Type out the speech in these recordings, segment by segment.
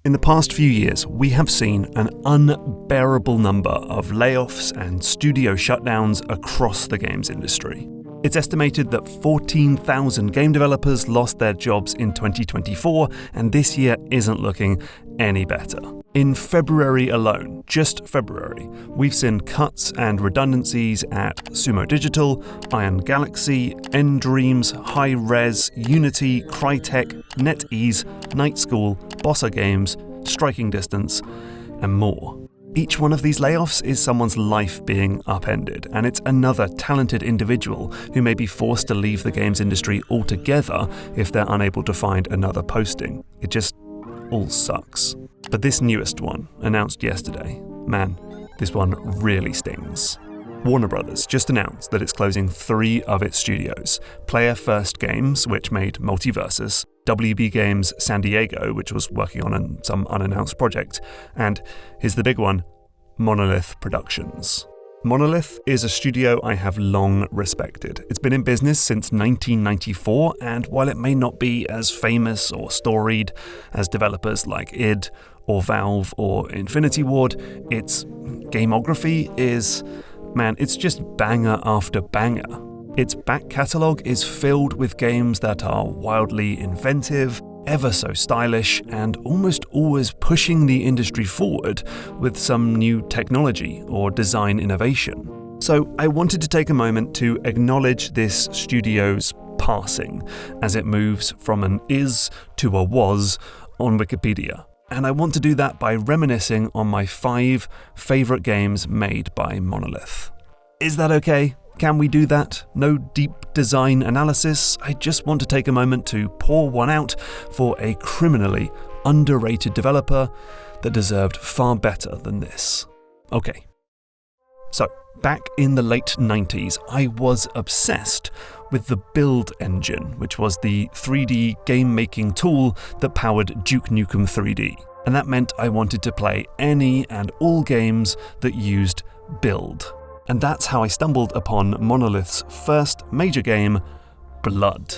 In the past few years, we have seen an unbearable number of layoffs and studio shutdowns across the games industry. It's estimated that 14,000 game developers lost their jobs in 2024, and this year isn't looking any better. In February alone, just February, we've seen cuts and redundancies at Sumo Digital, Iron Galaxy, Endreams, Hi-Rez, Unity, Crytek, NetEase, Night School, Bossa Games, Striking Distance, and more. Each one of these layoffs is someone's life being upended, and it's another talented individual who may be forced to leave the games industry altogether if they're unable to find another posting. It just all sucks. But this newest one, announced yesterday, man, this one really stings. Warner Brothers just announced that it's closing 3 of its studios: Player First Games, which made MultiVersus, WB Games San Diego, which was working on some unannounced project, and here's the big one, Monolith Productions. Monolith is a studio I have long respected. It's been in business since 1994, and while it may not be as famous or storied as developers like id, or Valve, or Infinity Ward, its gameography is, man, it's just banger after banger. Its back catalogue is filled with games that are wildly inventive, ever so stylish, and almost always pushing the industry forward with some new technology or design innovation. So I wanted to take a moment to acknowledge this studio's passing as it moves from an is to a was on Wikipedia. And I want to do that by reminiscing on my 5 favourite games made by Monolith. Is that okay? Can we do that? No deep design analysis? I just want to take a moment to pour one out for a criminally underrated developer that deserved far better than this. Okay. So, back in the late 90s, I was obsessed with the Build engine, which was the 3D game-making tool that powered Duke Nukem 3D. And that meant I wanted to play any and all games that used Build. And that's how I stumbled upon Monolith's first major game, Blood.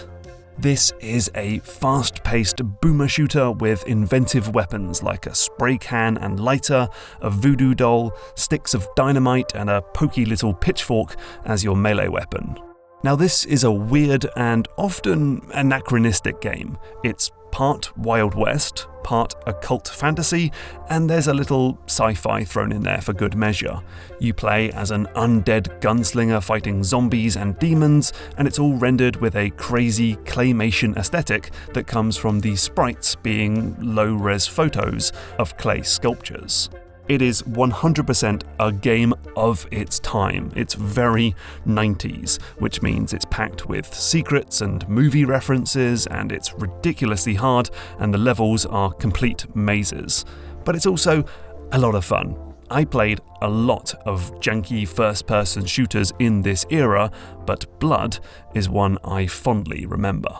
This is a fast-paced boomer shooter with inventive weapons like a spray can and lighter, a voodoo doll, sticks of dynamite, and a pokey little pitchfork as your melee weapon. Now this is a weird and often anachronistic game. It's part Wild West, part occult fantasy, and there's a little sci-fi thrown in there for good measure. You play as an undead gunslinger fighting zombies and demons, and it's all rendered with a crazy claymation aesthetic that comes from the sprites being low-res photos of clay sculptures. It is 100% a game of its time. It's very 90s, which means it's packed with secrets and movie references, and it's ridiculously hard, and the levels are complete mazes. But it's also a lot of fun. I played a lot of janky first-person shooters in this era, but Blood is one I fondly remember.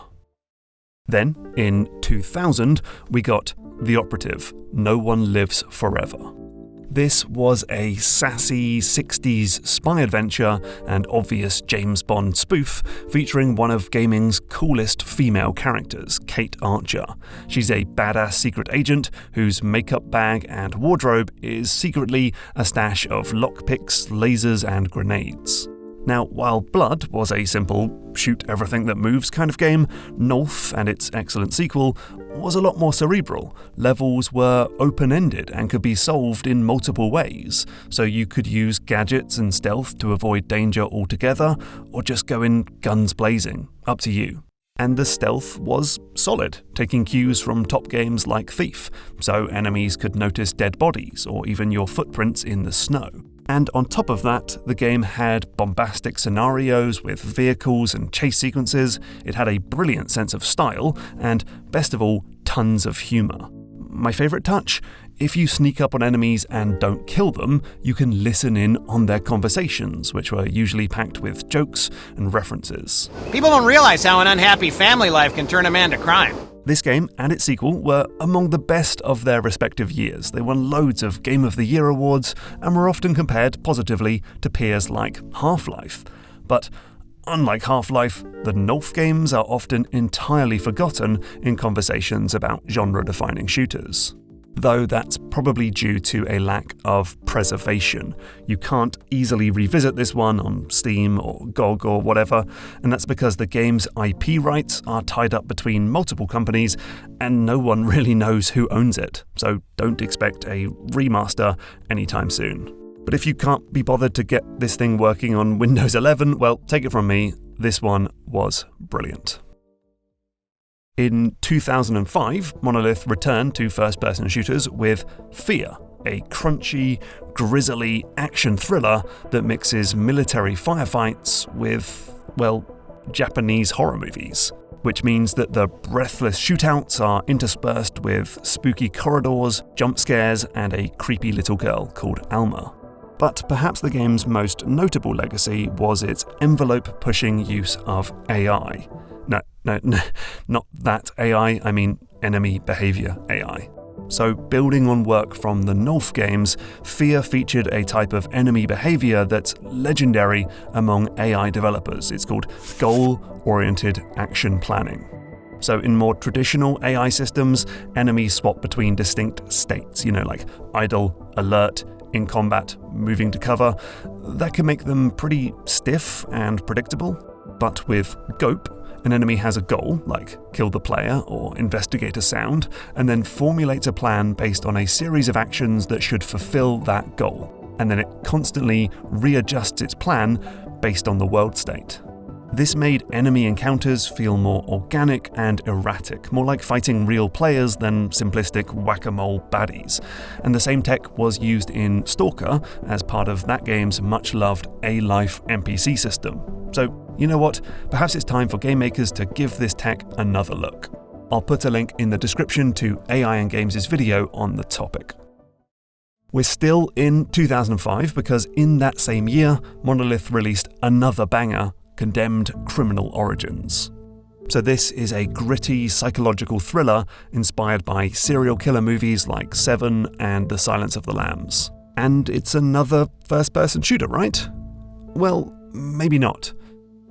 Then, in 2000, we got The Operative, No One Lives Forever. This was a sassy 60s spy adventure and obvious James Bond spoof featuring one of gaming's coolest female characters, Kate Archer. She's a badass secret agent whose makeup bag and wardrobe is secretly a stash of lockpicks, lasers, and grenades. Now, while Blood was a simple shoot everything that moves kind of game, Nolf and its excellent sequel was a lot more cerebral. Levels were open-ended and could be solved in multiple ways, so you could use gadgets and stealth to avoid danger altogether, or just go in guns blazing, up to you. And the stealth was solid, taking cues from top games like Thief, so enemies could notice dead bodies or even your footprints in the snow. And on top of that, the game had bombastic scenarios with vehicles and chase sequences, it had a brilliant sense of style, and best of all, tons of humour. My favourite touch? If you sneak up on enemies and don't kill them, you can listen in on their conversations, which were usually packed with jokes and references. People don't realize how an unhappy family life can turn a man to crime. This game and its sequel were among the best of their respective years. They won loads of Game of the Year awards and were often compared positively to peers like Half-Life. But unlike Half-Life, the Nolf games are often entirely forgotten in conversations about genre-defining shooters. though that's probably due to a lack of preservation. You can't easily revisit this one on Steam or GOG or whatever, and that's because the game's IP rights are tied up between multiple companies and no one really knows who owns it, so don't expect a remaster anytime soon. But if you can't be bothered to get this thing working on Windows 11, well, take it from me, this one was brilliant. In 2005, Monolith returned to first-person shooters with F.E.A.R, a crunchy, grisly action thriller that mixes military firefights with, well, Japanese horror movies. Which means that the breathless shootouts are interspersed with spooky corridors, jump scares, and a creepy little girl called Alma. But perhaps the game's most notable legacy was its envelope-pushing use of AI. No, not that AI, I mean enemy behavior AI. So building on work from the North games, F.E.A.R featured a type of enemy behavior that's legendary among AI developers. It's called goal-oriented action planning. So in more traditional AI systems, enemies swap between distinct states, like idle, alert, in combat, moving to cover. That can make them pretty stiff and predictable. But with GOAP, an enemy has a goal, like kill the player or investigate a sound, and then formulates a plan based on a series of actions that should fulfill that goal, and then it constantly readjusts its plan based on the world state. This made enemy encounters feel more organic and erratic, more like fighting real players than simplistic whack-a-mole baddies. And the same tech was used in STALKER as part of that game's much-loved A-Life NPC system. So, you know what? Perhaps it's time for game makers to give this tech another look. I'll put a link in the description to AI and Games' video on the topic. We're still in 2005 because in that same year, Monolith released another banger, Condemned Criminal Origins. So this is a gritty psychological thriller inspired by serial killer movies like Seven and The Silence of the Lambs. And it's another first-person shooter, right? Well, maybe not.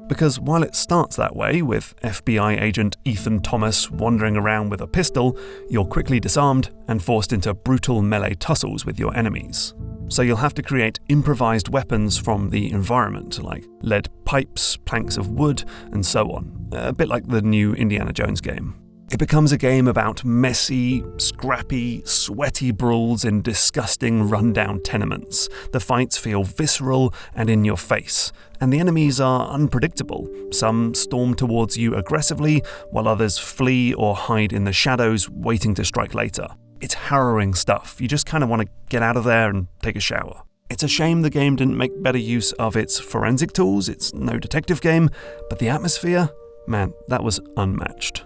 Because while it starts that way, with FBI agent Ethan Thomas wandering around with a pistol, you're quickly disarmed and forced into brutal melee tussles with your enemies. So you'll have to create improvised weapons from the environment, like lead pipes, planks of wood, and so on. A bit like the new Indiana Jones game. It becomes a game about messy, scrappy, sweaty brawls in disgusting, run-down tenements. The fights feel visceral and in your face, and the enemies are unpredictable. Some storm towards you aggressively, while others flee or hide in the shadows, waiting to strike later. It's harrowing stuff. You just kind of want to get out of there and take a shower. It's a shame the game didn't make better use of its forensic tools. It's no detective game, but the atmosphere, man, that was unmatched.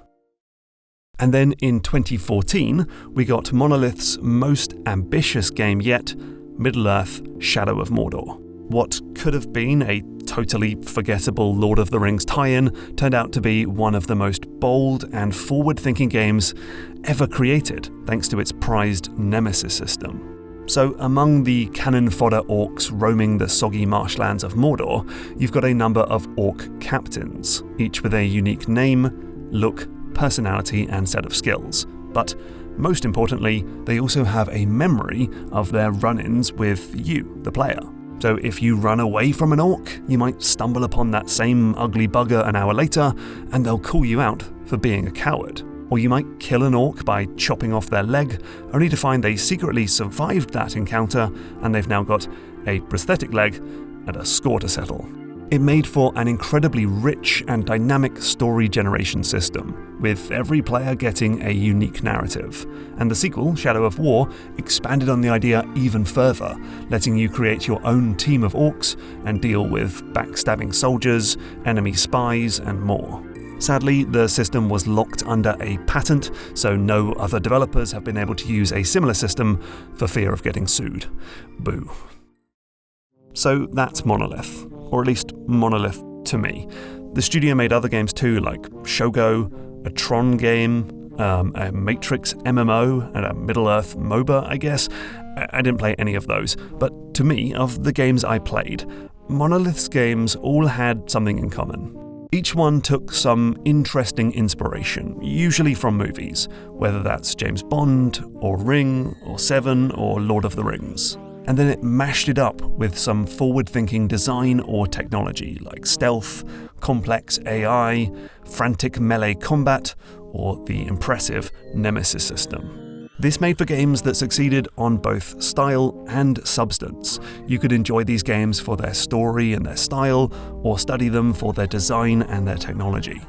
And then in 2014, we got Monolith's most ambitious game yet, Middle-earth: Shadow of Mordor. What could have been a totally forgettable Lord of the Rings tie-in turned out to be one of the most bold and forward-thinking games ever created, thanks to its prized Nemesis system. So among the cannon fodder orcs roaming the soggy marshlands of Mordor, you've got a number of orc captains, each with a unique name, look, personality, and set of skills. But most importantly, they also have a memory of their run-ins with you, the player. So if you run away from an orc, you might stumble upon that same ugly bugger an hour later, and they'll call you out for being a coward. Or you might kill an orc by chopping off their leg, only to find they secretly survived that encounter, and they've now got a prosthetic leg and a score to settle. It made for an incredibly rich and dynamic story generation system, with every player getting a unique narrative. And the sequel, Shadow of War, expanded on the idea even further, letting you create your own team of orcs and deal with backstabbing soldiers, enemy spies, and more. Sadly, the system was locked under a patent, so no other developers have been able to use a similar system for fear of getting sued. Boo. So that's Monolith. Or at least Monolith to me. The studio made other games too, like Shogo, a Tron game, a Matrix MMO, and a Middle-earth MOBA, I guess. I didn't play any of those, but to me, of the games I played, Monolith's games all had something in common. Each one took some interesting inspiration, usually from movies, whether that's James Bond, or Ring, or Seven, or Lord of the Rings. And then it mashed it up with some forward-thinking design or technology, like stealth, complex AI, frantic melee combat, or the impressive Nemesis system. This made for games that succeeded on both style and substance. You could enjoy these games for their story and their style, or study them for their design and their technology.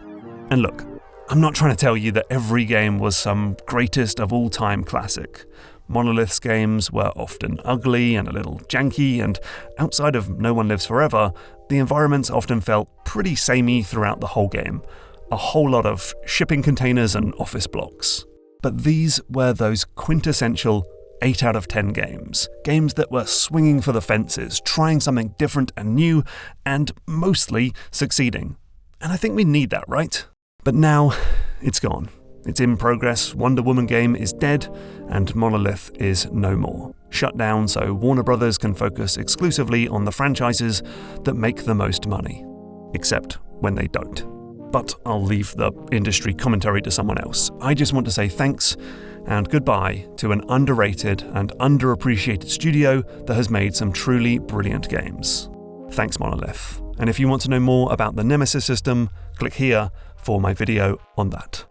And look, I'm not trying to tell you that every game was some greatest of all time classic. Monolith's games were often ugly and a little janky, and outside of No One Lives Forever, the environments often felt pretty samey throughout the whole game. A whole lot of shipping containers and office blocks. But these were those quintessential 8 out of 10 games. Games that were swinging for the fences, trying something different and new, and mostly succeeding. And I think we need that, right? But now, it's gone. Its in progress Wonder Woman game is dead, and Monolith is no more. Shut down so Warner Brothers can focus exclusively on the franchises that make the most money. Except when they don't. But I'll leave the industry commentary to someone else. I just want to say thanks and goodbye to an underrated and underappreciated studio that has made some truly brilliant games. Thanks, Monolith. And if you want to know more about the Nemesis system, click here for my video on that.